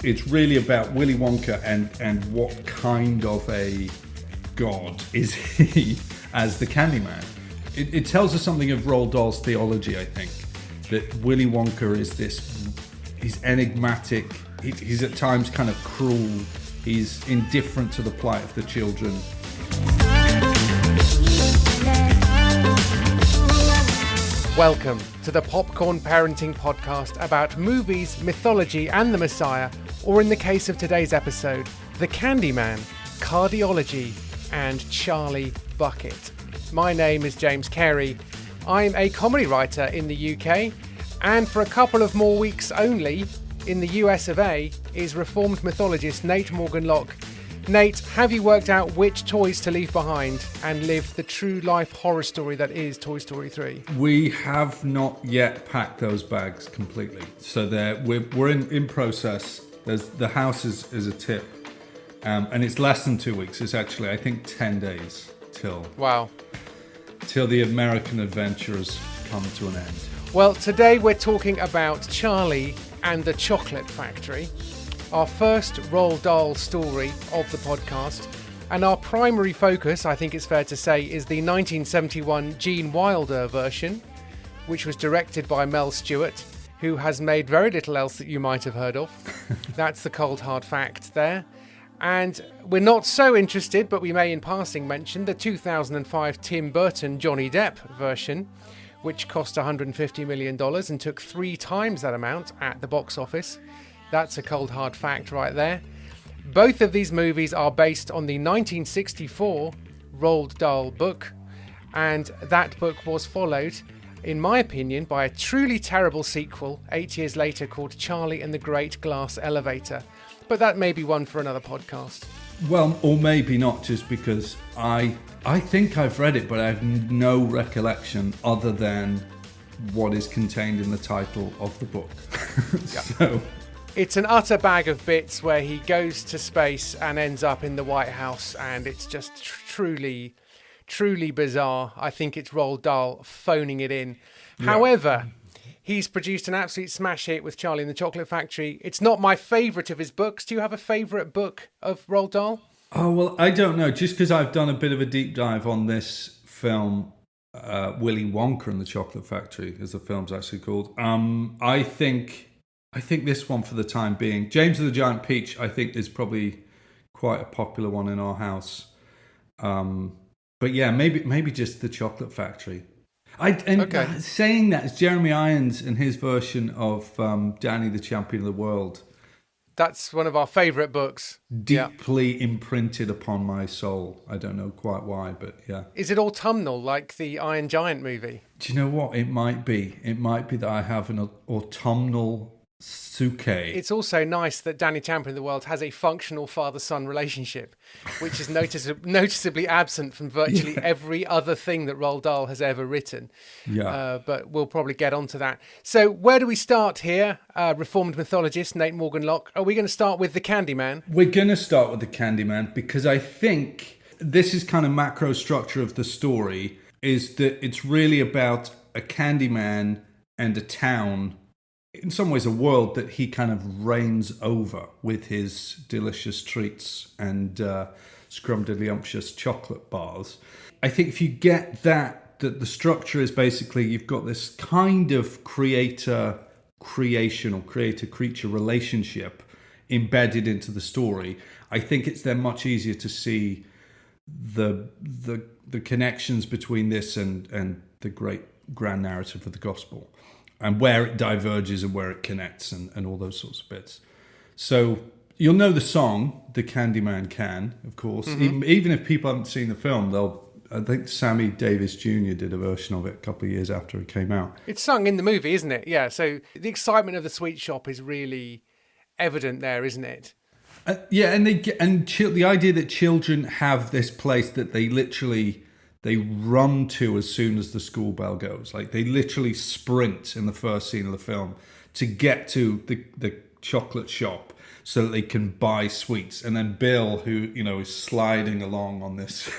It's really about Willy Wonka and what kind of a god is he as the Candyman. It tells us something of Roald Dahl's theology, I think, that Willy Wonka is he's enigmatic, he's at times kind of cruel, he's indifferent to the plight of the children. Welcome to the Popcorn Parenting Podcast about movies, mythology and the Messiah, or in the case of today's episode, the Candyman, cardiology and Charlie Bucket. My name is James Cary. I'm a comedy writer in the UK, and for a couple of more weeks only, in the US of A, is reformed mythologist Morgan Locke. Nate, have you worked out which toys to leave behind and live the true life horror story that is Toy Story 3? We have not yet packed those bags completely. So we're in process. The house is a tip. And it's less than 2 weeks. It's actually, I think, 10 days till the American adventures come to an end. Well, today we're talking about Charlie and the Chocolate Factory, our first Roald Dahl story of the podcast, and our primary focus, I think it's fair to say, is the 1971 Gene Wilder version, which was directed by Mel Stewart, who has made very little else that you might have heard of. That's the cold hard fact there. And we're not so interested, but we may in passing mention the 2005 Tim Burton Johnny Depp version, which cost $150 million and took 3 times that amount at the box office. That's a cold hard fact right there. Both of these movies are based on the 1964 Roald Dahl book, and that book was followed, in my opinion, by a truly terrible sequel 8 years later called Charlie and the Great Glass Elevator. But that may be one for another podcast. Well, or maybe not, just because I think I've read it, but I have no recollection other than what is contained in the title of the book. So it's an utter bag of bits where he goes to space and ends up in the White House, and it's just truly, truly bizarre. I think it's Roald Dahl phoning it in. Yeah. However, he's produced an absolute smash hit with Charlie and the Chocolate Factory. It's not my favourite of his books. Do you have a favourite book of Roald Dahl? Oh, well, I don't know. Just because I've done a bit of a deep dive on this film, Willy Wonka and the Chocolate Factory, as the film's actually called. I think this one for the time being. James and the Giant Peach, I think, is probably quite a popular one in our house. But yeah, maybe just the Chocolate Factory. Saying that, it's Jeremy Irons and his version of Danny the Champion of the World. That's one of our favourite books. Deeply imprinted upon my soul. I don't know quite why, but yeah. Is it autumnal like the Iron Giant movie? Do you know what? It might be. It might be that I have an autumnal Suke. It's also nice that Danny Champion of the World has a functional father-son relationship, which is noticeably absent from virtually every other thing that Roald Dahl has ever written. Yeah. But we'll probably get onto that. So where do we start here? Reformed mythologist Morgan Locke. Are we going to start with the Candyman? We're going to start with the Candyman because I think this is kind of macro structure of the story, is that it's really about a Candyman and a town, in some ways a world that he kind of reigns over with his delicious treats and scrumdiddlyumptious chocolate bars. I think if you get that the structure is basically you've got this kind of creator-creation or creator-creature relationship embedded into the story, I think it's then much easier to see the connections between this and the great grand narrative of the gospel, and where it diverges and where it connects and all those sorts of bits. So you'll know the song, The Candyman Can, of course. Mm-hmm. Even if people haven't seen the film, I think Sammy Davis Jr. did a version of it a couple of years after it came out. It's sung in the movie, isn't it? Yeah, so the excitement of the sweet shop is really evident there, isn't it? Yeah, and the idea that children have this place that they run to as soon as the school bell goes. Like they literally sprint in the first scene of the film to get to the chocolate shop so that they can buy sweets. And then Bill, who, is sliding along on this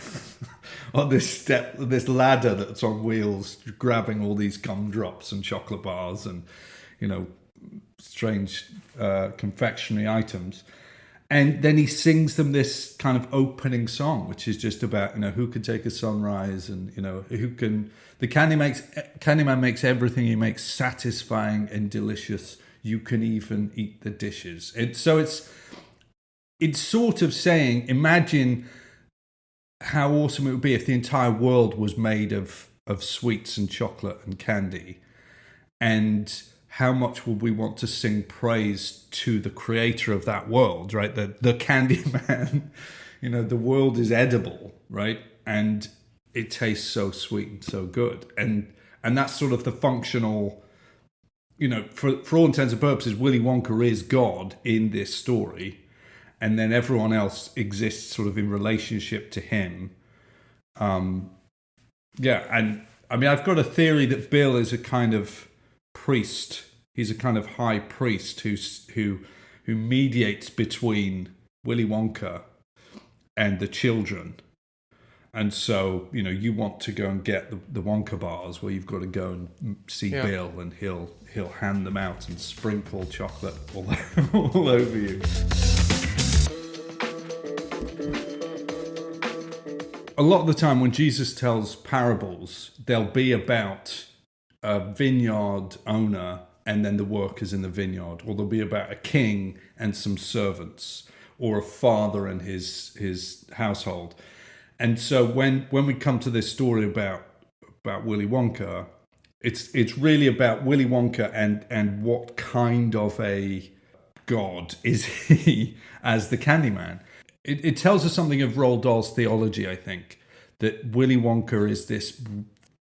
this ladder that's on wheels, grabbing all these gumdrops and chocolate bars and, strange confectionery items. And then he sings them this kind of opening song, which is just about, who can take a sunrise and, who can... Candyman makes everything he makes satisfying and delicious. You can even eat the dishes. So it's sort of saying, imagine how awesome it would be if the entire world was made of sweets and chocolate and candy. And how much would we want to sing praise to the creator of that world, right? The Candyman, the world is edible, right? And it tastes so sweet and so good. And that's sort of the functional, for all intents and purposes, Willy Wonka is God in this story. And then everyone else exists sort of in relationship to him. And I mean, I've got a theory that Bill is a kind of priest. He's a kind of high priest who mediates between Willy Wonka and the children. And so, you want to go and get the Wonka bars where you've got to go and see Bill, and he'll hand them out and sprinkle chocolate all over you. A lot of the time when Jesus tells parables, they'll be about a vineyard owner and then the workers in the vineyard, or they'll be about a king and some servants, or a father and his household. And so when we come to this story about Willy Wonka, it's really about Willy Wonka and what kind of a god is he as the Candyman. It tells us something of Roald Dahl's theology, I think, that Willy Wonka is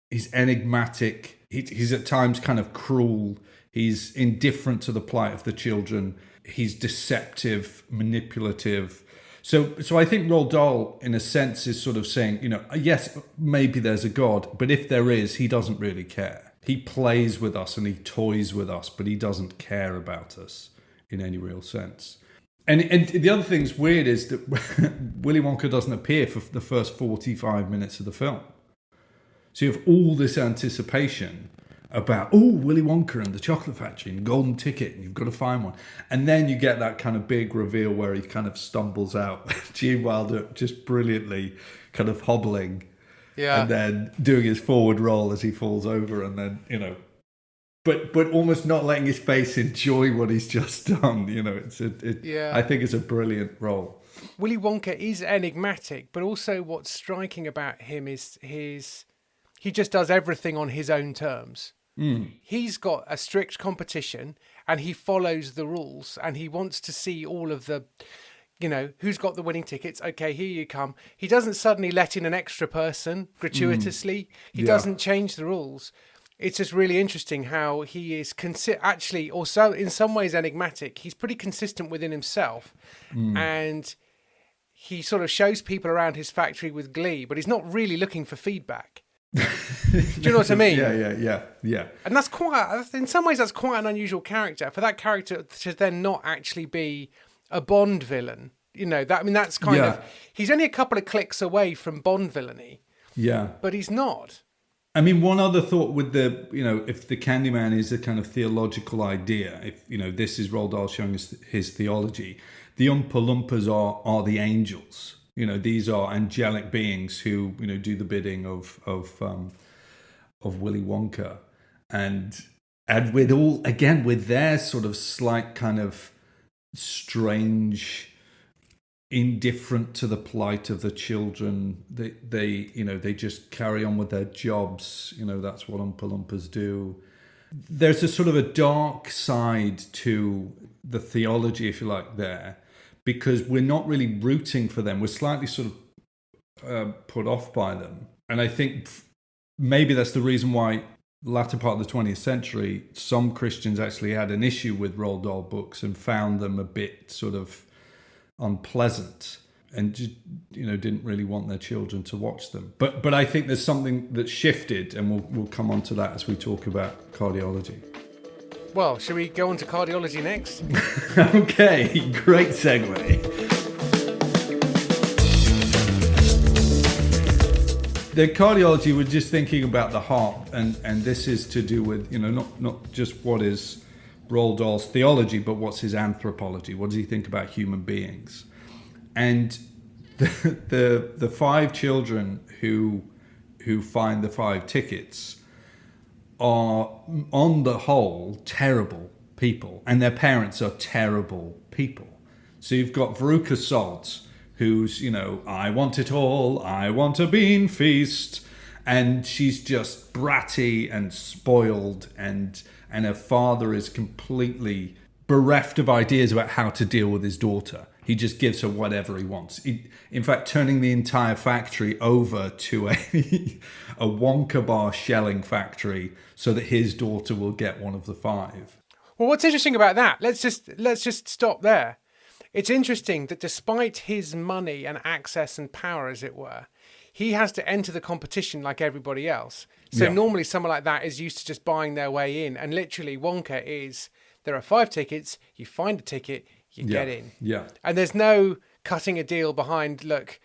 he's enigmatic, he's at times kind of cruel, he's indifferent to the plight of the children, he's deceptive, manipulative. So I think Roald Dahl, in a sense, is sort of saying, yes, maybe there's a God, but if there is, he doesn't really care. He plays with us and he toys with us, but he doesn't care about us in any real sense. And the other thing's weird is that Willy Wonka doesn't appear for the first 45 minutes of the film. So you have all this anticipation about, Willy Wonka and the Chocolate Factory and Golden Ticket, and you've got to find one. And then you get that kind of big reveal where he kind of stumbles out. Gene Wilder just brilliantly kind of hobbling. Yeah. And then doing his forward roll as he falls over, and then, but almost not letting his face enjoy what he's just done. I think it's a brilliant role. Willy Wonka is enigmatic, but also what's striking about him is he just does everything on his own terms. He's got a strict competition and he follows the rules, and he wants to see all of the, who's got the winning tickets. Okay, here you come. He doesn't suddenly let in an extra person gratuitously. He doesn't change the rules. It's just really interesting how he is actually, also in some ways enigmatic. He's pretty consistent within himself, and he sort of shows people around his factory with glee, but he's not really looking for feedback. Do you know what I mean? Yeah. And that's in some ways, that's quite an unusual character, for that character to then not actually be a Bond villain. That's kind of, he's only a couple of clicks away from Bond villainy. Yeah. But he's not. I mean, one other thought with if the Candyman is a kind of theological idea, if, this is Roald Dahl showing us his theology, the Oompa Loompas are the angels. These are angelic beings who, do the bidding of Willy Wonka. And with their sort of slight kind of strange, indifferent to the plight of the children, they just carry on with their jobs. That's what Oompa Loompas do. There's a sort of a dark side to the theology, if you like, there, because we're not really rooting for them. We're slightly sort of put off by them. And I think maybe that's the reason why latter part of the 20th century, some Christians actually had an issue with Roald Dahl books and found them a bit sort of unpleasant, and just, didn't really want their children to watch them. But I think there's something that shifted, and we'll come on to that as we talk about cardiology. Well, shall we go on to cardiology next? Okay, great segue. the cardiology, we're just thinking about the heart, and this is to do with, not just what is Roald Dahl's theology, but what's his anthropology. What does he think about human beings? And the five children who find the five tickets are, on the whole, terrible people, and their parents are terrible people. So you've got Veruca Salt, who's, I want it all, I want a bean feast. And she's just bratty and spoiled, and her father is completely bereft of ideas about how to deal with his daughter. He just gives her whatever he wants. In fact, turning the entire factory over to a Wonka bar shelling factory so that his daughter will get one of the five. Well, what's interesting about that? Let's just stop there. It's interesting that despite his money and access and power, as it were, he has to enter the competition like everybody else. So normally someone like that is used to just buying their way in. And literally Wonka is, there are 5 tickets, you find a ticket, you get in. Yeah. And there's no cutting a deal behind, look,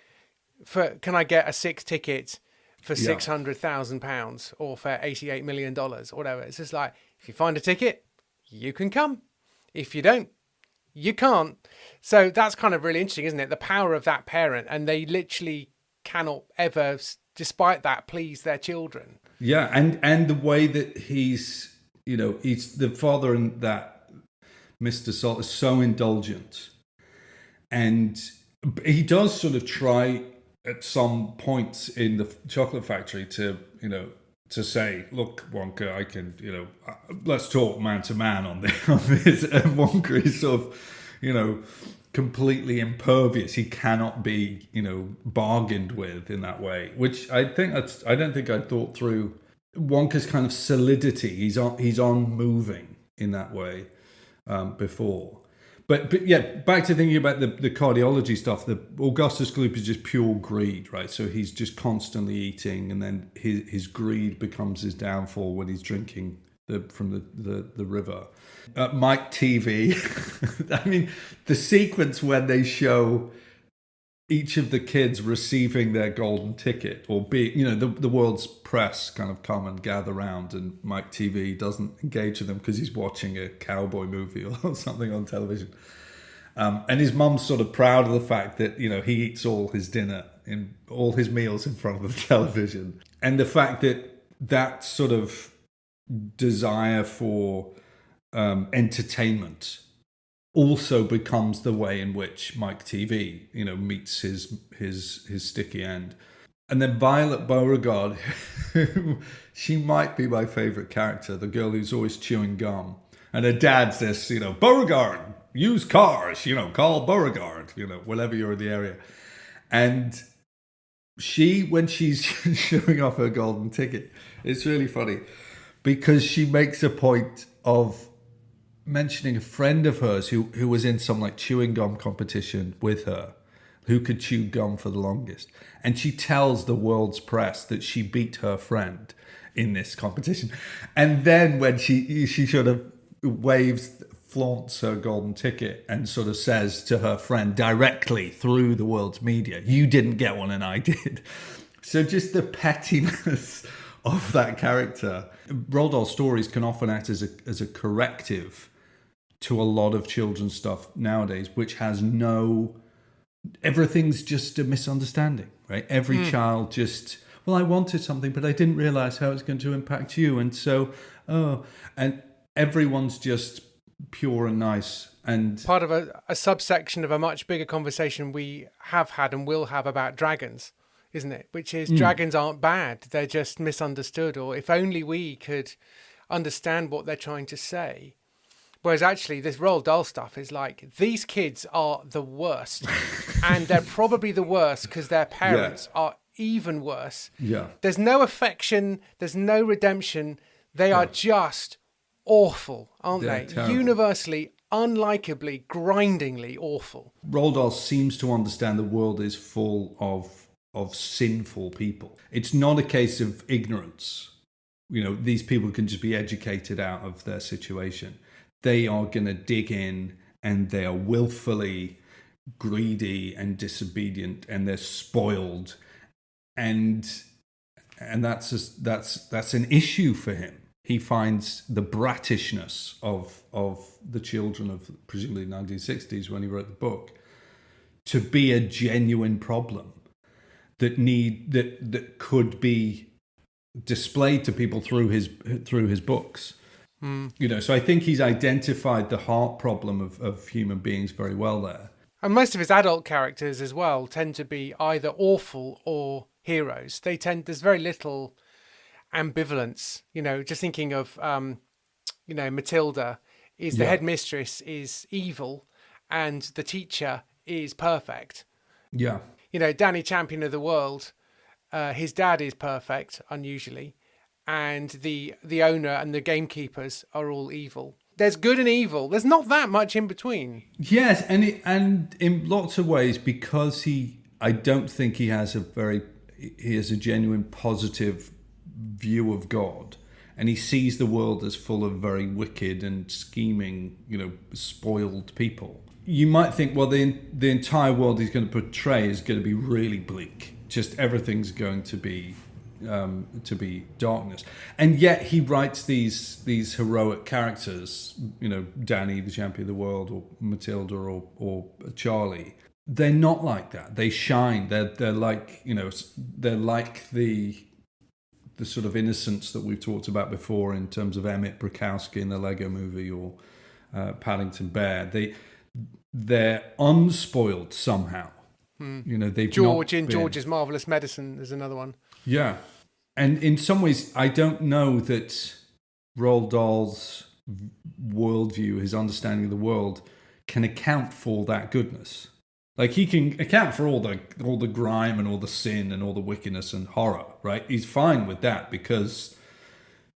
can I get a 6 ticket for £600,000 or for $88 million or whatever. It's just like, if you find a ticket, you can come. If you don't, you can't. So that's kind of really interesting, isn't it? The power of that parent, and they literally cannot ever, despite that, please their children. Yeah, and the way that he's the father in that Mr. Salt is so indulgent, and he does sort of try at some points in the chocolate factory to say, look, Wonka, I can, let's talk man to man on this. And Wonka is sort of, completely impervious. He cannot be, bargained with in that way, which I don't think I thought through Wonka's kind of solidity. He's on moving in that way before. But yeah, back to thinking about the cardiology stuff. The Augustus Gloop is just pure greed, right? So he's just constantly eating, and then his greed becomes his downfall when he's drinking from the river. Mike TV. I mean, the sequence when they show each of the kids receiving their golden ticket, or the world's press kind of come and gather round, and Mike TV doesn't engage with them because he's watching a cowboy movie or something on television. And his mum's sort of proud of the fact that, he eats all his dinner, in all his meals in front of the television. And the fact that sort of desire for entertainment also becomes the way in which Mike TV, meets his sticky end. And then Violet Beauregard, who she might be my favourite character, the girl who's always chewing gum. And her dad says, Beauregard, use cars, call Beauregard, whenever you're in the area. And when she's showing off her golden ticket, it's really funny because she makes a point of mentioning a friend of hers who was in some chewing gum competition with her, who could chew gum for the longest. And she tells the world's press that she beat her friend in this competition. And then when she sort of flaunts her golden ticket and sort of says to her friend directly through the world's media, you didn't get one and I did. So just the pettiness of that character. Roald Dahl stories can often act as a corrective to a lot of children's stuff nowadays, which has everything's just a misunderstanding, right? Every child just, I wanted something, but I didn't realize how it's going to impact you. And so, and everyone's just pure and nice. And part of a subsection of a much bigger conversation we have had and will have about dragons, isn't it? Which is dragons aren't bad. They're just misunderstood. Or if only we could understand what they're trying to say. Whereas actually this Roald Dahl stuff is like, these kids are the worst. And they're probably the worst because their parents are even worse. Yeah. There's no affection. There's no redemption. They are just awful, aren't they? Terrible. Universally, unlikably, grindingly awful. Roald Dahl seems to understand the world is full of sinful people. It's not a case of ignorance. These people can just be educated out of their situation. They are going to dig in, and they are willfully greedy and disobedient, and they're spoiled. And and that's an issue for him. He finds the brattishness of the children of presumably the 1960s when he wrote the book to be a genuine problem that could be displayed to people through his books. So I think he's identified the heart problem of human beings very well there. And most of his adult characters as well tend to be either awful or heroes. There's very little ambivalence. Just thinking of Matilda is the headmistress is evil and the teacher is perfect. Yeah. Danny, champion of the world, his dad is perfect, unusually, and the owner and the gamekeepers are all evil. There's good and evil. There's not that much in between. Yes, and in lots of ways, because I don't think he has a genuine positive view of God, and he sees the world as full of very wicked and scheming, spoiled people. You might think, well, the entire world he's going to portray is going to be really bleak. Just everything's going to be darkness, and yet he writes these heroic characters. Danny, the champion of the world, or Matilda, or Charlie. They're not like that. They shine. They're like they're like the sort of innocence that we've talked about before in terms of Emmett Brakowski in the Lego Movie or Paddington Bear. They're unspoiled somehow. They've George's Marvelous Medicine is another one. Yeah, and in some ways, I don't know that Roald Dahl's worldview, his understanding of the world, can account for that goodness. Like, he can account for all the grime and all the sin and all the wickedness and horror, right? He's fine with that because,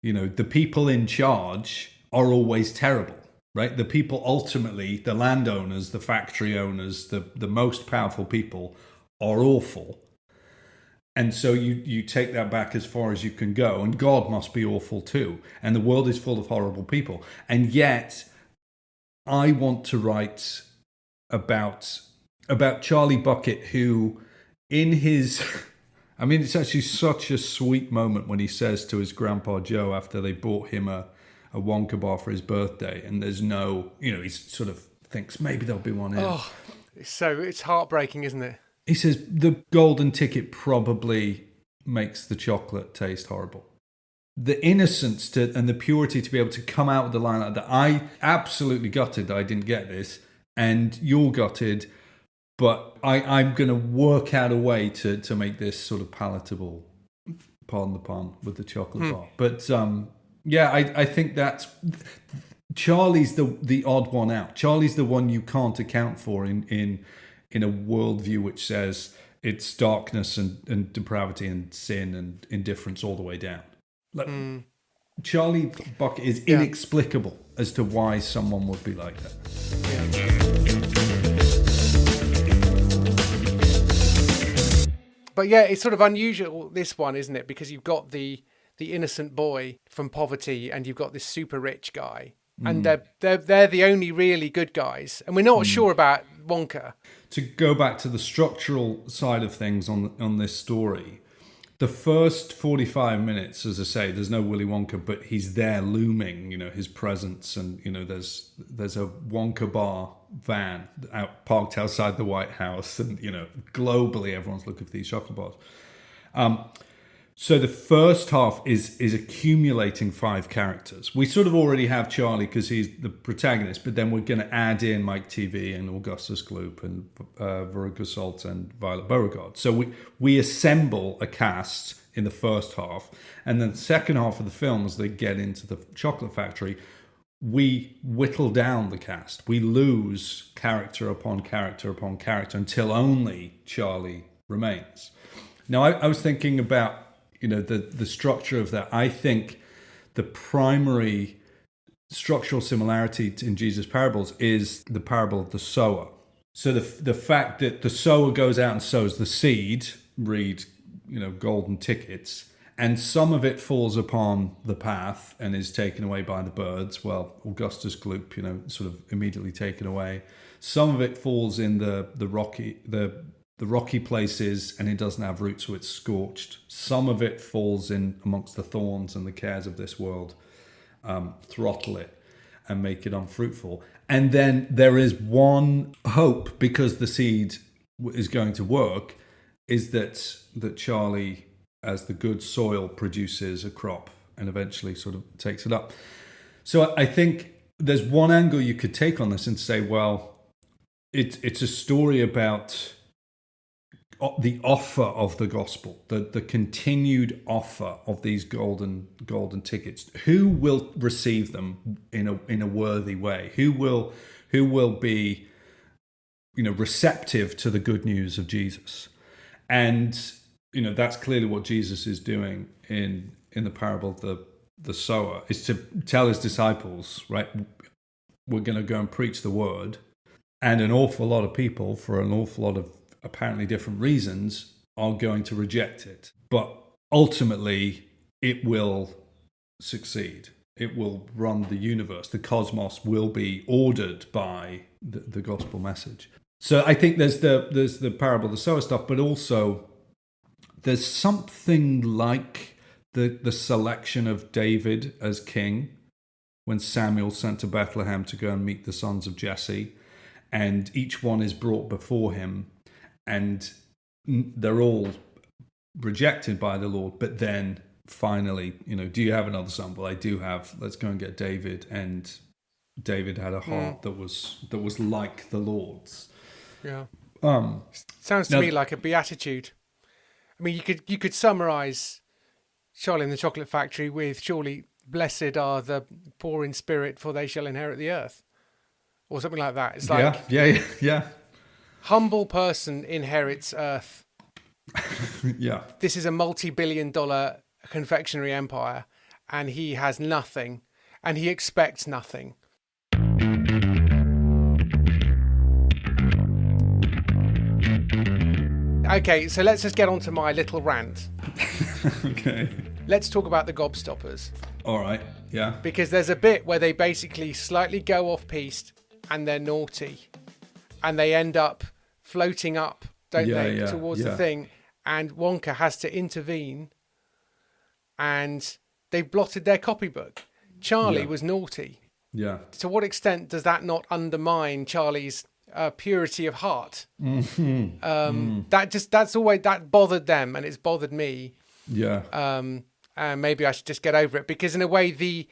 the people in charge are always terrible. Right, the people ultimately, the landowners, the factory owners, the most powerful people are awful, and so you take that back as far as you can go. And God must be awful too, and the world is full of horrible people. And yet, I want to write about Charlie Bucket, who, in his, it's actually such a sweet moment when he says to his grandpa Joe after they bought him a Wonka bar for his birthday, and there's no, he sort of thinks maybe there'll be one in. Oh, it's heartbreaking, isn't it? He says the golden ticket probably makes the chocolate taste horrible. The innocence and the purity to be able to come out with the line like that. I absolutely gutted that I didn't get this, and you're gutted, but I'm going to work out a way to make this sort of palatable, pardon the pun, with the chocolate bar. But yeah, I think that's Charlie's the odd one out. Charlie's the one you can't account for in a worldview which says it's darkness and depravity and sin and indifference all the way down. Like, Charlie Bucket is inexplicable as to why someone would be like that. But yeah, it's sort of unusual, this one, isn't it? Because you've got the innocent boy from poverty, and you've got this super rich guy, and they're the only really good guys, and we're not sure about Wonka. To go back to the structural side of things on this story, the first 45 minutes, as I say, there's no Willy Wonka, but he's there looming, his presence, and there's a Wonka bar van parked outside the White House, and globally everyone's looking for these chocolate bars. So the first half is accumulating 5 characters. We sort of already have Charlie because he's the protagonist, but then we're going to add in Mike TV and Augustus Gloop and Veruca Salt and Violet Beauregarde. So we assemble a cast in the first half, and then the second half of the film, as they get into the chocolate factory, we whittle down the cast. We lose character upon character upon character until only Charlie remains. Now, I was thinking about the structure of that. I think the primary structural similarity in Jesus' parables is the parable of the sower. So the fact that the sower goes out and sows the seed, read, golden tickets, and some of it falls upon the path and is taken away by the birds. Well, Augustus Gloop, sort of immediately taken away. Some of it falls in the the rocky places, and it doesn't have roots, so it's scorched. Some of it falls in amongst the thorns and the cares of this world, throttle it and make it unfruitful. And then there is one hope, because the seed is going to work, is that Charlie, as the good soil, produces a crop and eventually sort of takes it up. So I think there's one angle you could take on this and say, well, it's a story about the offer of the gospel, the continued offer of these golden tickets. Who will receive them in a worthy way? Who will be, receptive to the good news of Jesus? And that's clearly what Jesus is doing in the parable of the sower, is to tell his disciples, right, we're going to go and preach the word, and an awful lot of people, for an awful lot of apparently different reasons, are going to reject it. But ultimately, it will succeed. It will run the universe. The cosmos will be ordered by the gospel message. So I think there's the parable of the sower stuff, but also there's something like the selection of David as king when Samuel sent to Bethlehem to go and meet the sons of Jesse, and each one is brought before him, and they're all rejected by the Lord. But then finally, do you have another son? Well, I do have. Let's go and get David. And David had a heart that was like the Lord's. Yeah. Sounds to me like a beatitude. I mean, you could summarize Charlie and the Chocolate Factory with, surely blessed are the poor in spirit, for they shall inherit the earth, or something like that. It's like, yeah. Humble person inherits earth. Yeah. This is a multi-billion-dollar confectionery empire, and he has nothing, and he expects nothing. Okay, so let's just get on to my little rant. Okay. Let's talk about the gobstoppers. All right, yeah. Because there's a bit where they basically slightly go off-piste and they're naughty. And they end up floating up, towards the thing. And Wonka has to intervene. And they've blotted their copybook. Charlie was naughty. Yeah. To what extent does that not undermine Charlie's purity of heart? That bothered them, and it's bothered me. Yeah. And maybe I should just get over it, because in a way,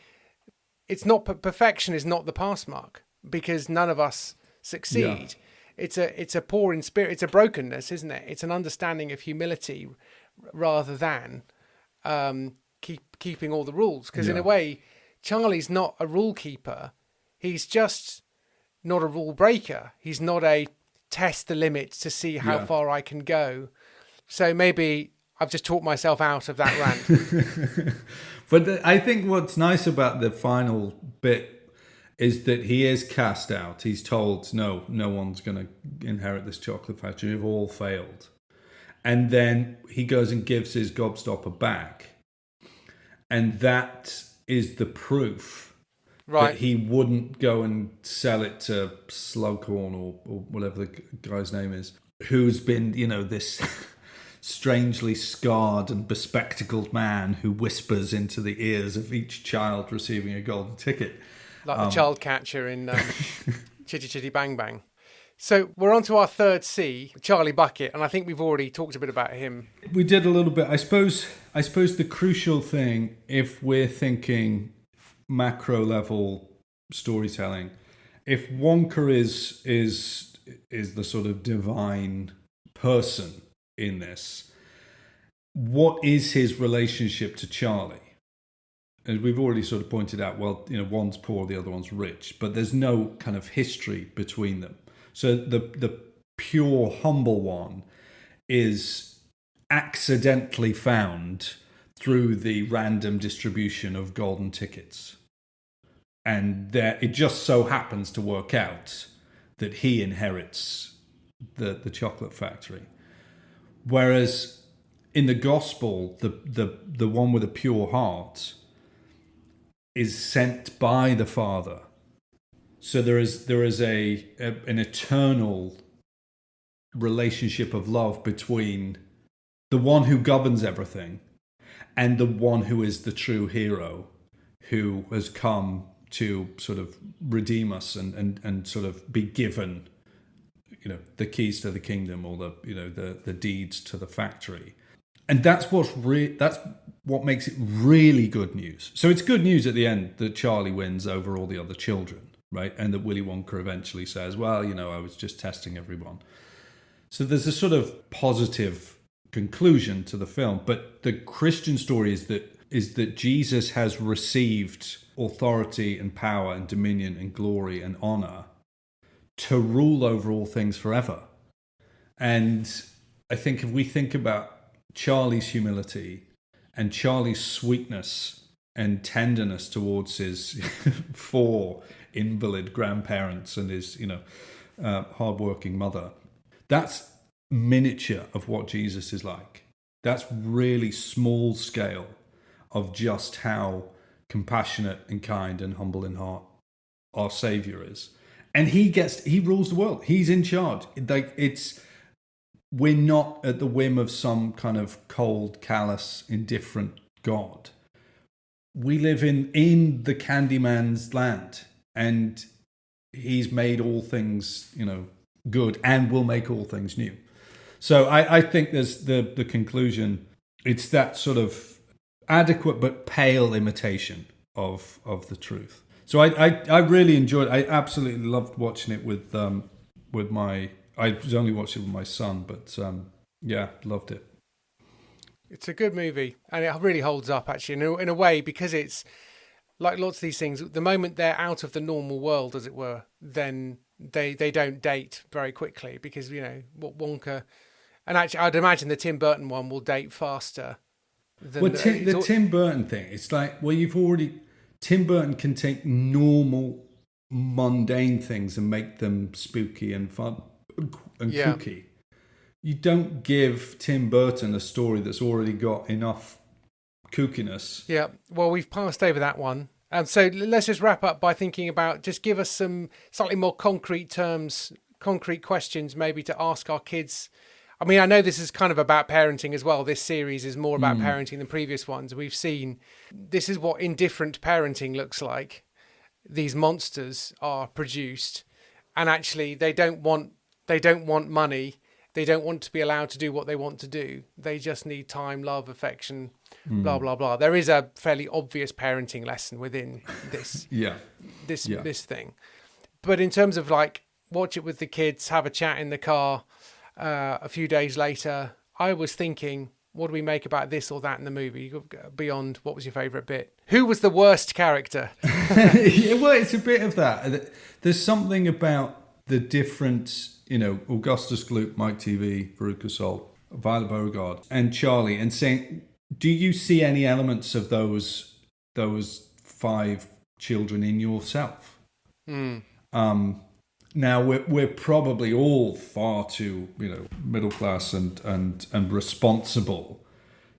it's not perfection is not the pass mark, because none of us succeed. Yeah. It's a poor in spirit. It's a brokenness, isn't it? It's an understanding of humility rather than keeping all the rules. Because in a way, Charlie's not a rule keeper. He's just not a rule breaker. He's not a test the limits to see how far I can go. So maybe I've just talked myself out of that rant. But I think what's nice about the final bit is that he is cast out. He's told, no one's going to inherit this chocolate factory. You've all failed. And then he goes and gives his gobstopper back. And that is the proof that he wouldn't go and sell it to Slughorn or whatever the guy's name is, who's been, this strangely scarred and bespectacled man who whispers into the ears of each child receiving a golden ticket. Like the child catcher in Chitty Chitty Bang Bang. So we're on to our third C, Charlie Bucket, and I think we've already talked a bit about him. We did a little bit. I suppose the crucial thing, if we're thinking macro level storytelling, if Wonka is the sort of divine person in this, what is his relationship to Charlie? As we've already sort of pointed out, one's poor, the other one's rich, but there's no kind of history between them. So the pure, humble one is accidentally found through the random distribution of golden tickets. And it just so happens to work out that he inherits the chocolate factory. Whereas in the gospel, the one with a pure heart is sent by the Father. So there is an eternal relationship of love between the one who governs everything and the one who is the true hero, who has come to sort of redeem us and sort of be given, the keys to the kingdom, or the deeds to the factory. And that's what makes it really good news. So it's good news at the end that Charlie wins over all the other children, right? And that Willy Wonka eventually says, well, I was just testing everyone. So there's a sort of positive conclusion to the film. But the Christian story is that Jesus has received authority and power and dominion and glory and honor to rule over all things forever. And I think if we think about Charlie's humility and Charlie's sweetness and tenderness towards his 4 invalid grandparents and his, hardworking mother, that's miniature of what Jesus is like. That's really small scale of just how compassionate and kind and humble in heart our Savior is. And he rules the world. He's in charge. We're not at the whim of some kind of cold, callous, indifferent God. We live in the Candyman's land, and he's made all things, good, and will make all things new. So I think there's the conclusion. It's that sort of adequate but pale imitation of the truth. So I really enjoyed it. I absolutely loved watching it with my... I was only watching it with my son, but loved it. It's a good movie, and it really holds up, actually, in a way, because it's like lots of these things. The moment they're out of the normal world, as it were, then they don't date very quickly, because, what Wonka... And actually, I'd imagine the Tim Burton one will date faster than... Well, the Tim Burton thing, it's like, well, Tim Burton can take normal, mundane things and make them spooky and fun and kooky. You don't give Tim Burton a story that's already got enough kookiness. Yeah, well, we've passed over that one. So let's just wrap up by thinking about, just give us some slightly more concrete terms, concrete questions maybe to ask our kids. I mean, I know this is kind of about parenting as well. This series is more about parenting than previous ones. We've seen this is what indifferent parenting looks like. These monsters are produced, and actually they don't want money. They don't want to be allowed to do what they want to do. They just need time, love, affection, blah, blah, blah. There is a fairly obvious parenting lesson within this, this thing. But in terms of watch it with the kids, have a chat in the car, a few days later, I was thinking, what do we make about this or that in the movie? Beyond, what was your favourite bit? Who was the worst character? Well, it's a bit of that. There's something about the different, Augustus Gloop, Mike TV, Veruca Salt, Violet Beauregard, and Charlie, and saying, do you see any elements of those 5 children in yourself? Now we're probably all far too, middle class and responsible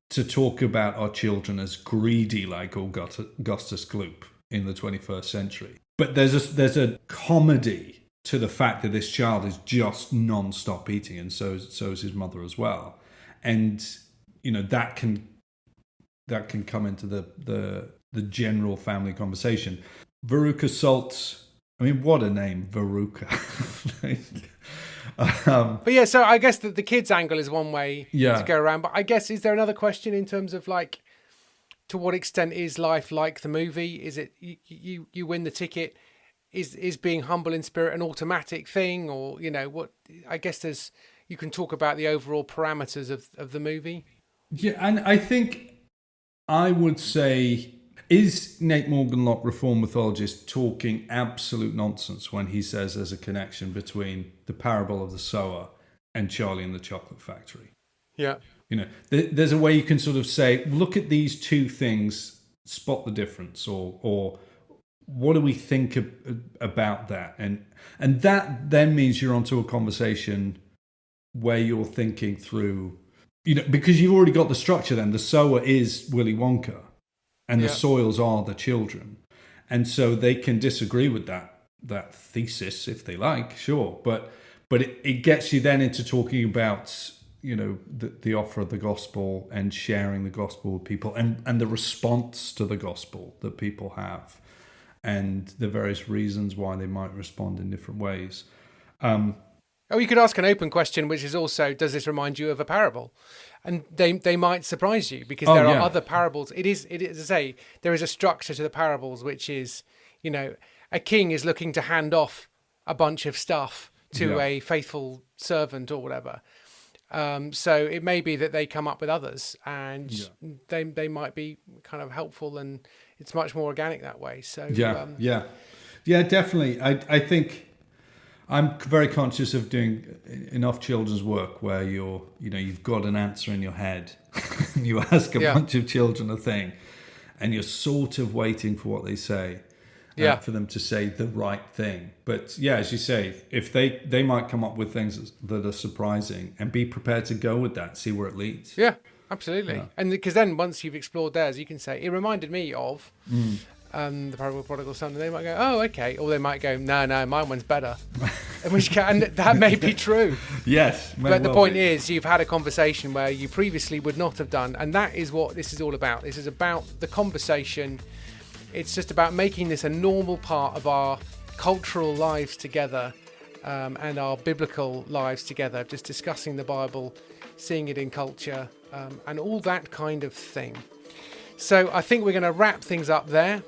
to talk about our children as greedy like Augustus Gloop in the 21st century. But there's a comedy to the fact that this child is just non-stop eating, and so is his mother as well. And that can come into the general family conversation. Veruca Salt. I mean, what a name, Veruca. But yeah, so I guess that the kids' angle is one way to go around. But I guess, is there another question in terms of to what extent is life like the movie? Is it you win the ticket? Is being humble in spirit an automatic thing, or what? I guess you can talk about the overall parameters of the movie. Yeah, and I think I would say, is Nate Morgan Locke, reformed mythologist, talking absolute nonsense when he says there's a connection between the parable of the sower and Charlie and the Chocolate Factory? Yeah. There's a way you can sort of say, look at these two things, spot the difference, or what do we think about that? And that then means you're onto a conversation where you're thinking through, because you've already got the structure then. The sower is Willy Wonka, and the soils are the children. And so they can disagree with that thesis if they like, sure. But But it gets you then into talking about, the offer of the gospel and sharing the gospel with people, and the response to the gospel that people have, and the various reasons why they might respond in different ways. You could ask an open question, which is also, does this remind you of a parable? And they might surprise you, because there are other parables. It is, as I say, there is a structure to the parables, which is, a king is looking to hand off a bunch of stuff to a faithful servant or whatever. So it may be that they come up with others, and they might be kind of helpful, and it's much more organic that way. So definitely. I think I'm very conscious of doing enough children's work where you've got an answer in your head, and you ask a bunch of children a thing, and you're sort of waiting for what they say. For them to say the right thing. But as you say, if they might come up with things that are surprising, and be prepared to go with that, see where it leads. Yeah, absolutely. And because then once you've explored theirs, you can say, it reminded me of the parable of the prodigal son. And they might go, oh, okay. Or they might go, no, mine one's better. In which case, and that may be true. Yes. But the point is, you've had a conversation where you previously would not have done. And that is what this is all about. This is about the conversation. It's just about making this a normal part of our cultural lives together, and our biblical lives together, just discussing the Bible, seeing it in culture, and all that kind of thing. So I think we're going to wrap things up there.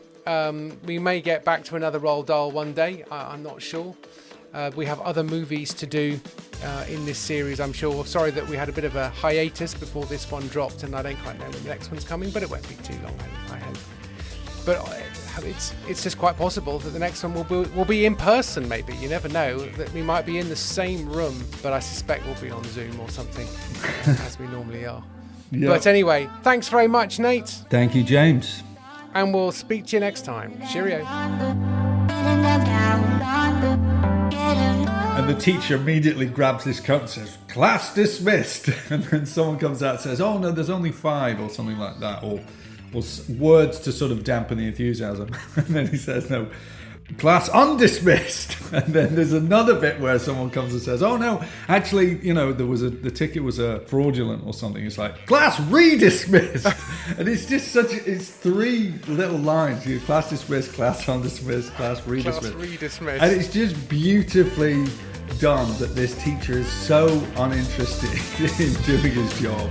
We may get back to another Roald Dahl one day. I'm not sure. We have other movies to do in this series, I'm sure. Sorry that we had a bit of a hiatus before this one dropped, and I don't quite know when the next one's coming, but it won't be too long, I hope. But it's just quite possible that the next one will be in person, maybe. You never know. That we might be in the same room, but I suspect we'll be on Zoom or something, as we normally are. Yep. But anyway, thanks very much, Nate. Thank you, James. And we'll speak to you next time. Cheerio. And the teacher immediately grabs his coat and says, "Class dismissed." And then someone comes out and says, "Oh no, there's only 5," or something like that, or words to sort of dampen the enthusiasm. And then he says, "No, class undismissed." And then there's another bit where someone comes and says, "Oh no, actually, the ticket was fraudulent or something." It's like, "Class redismissed." And it's just it's 3 little lines. Class dismissed, class undismissed, class redismissed. Class redismissed. And it's just beautifully done that this teacher is so uninterested in doing his job.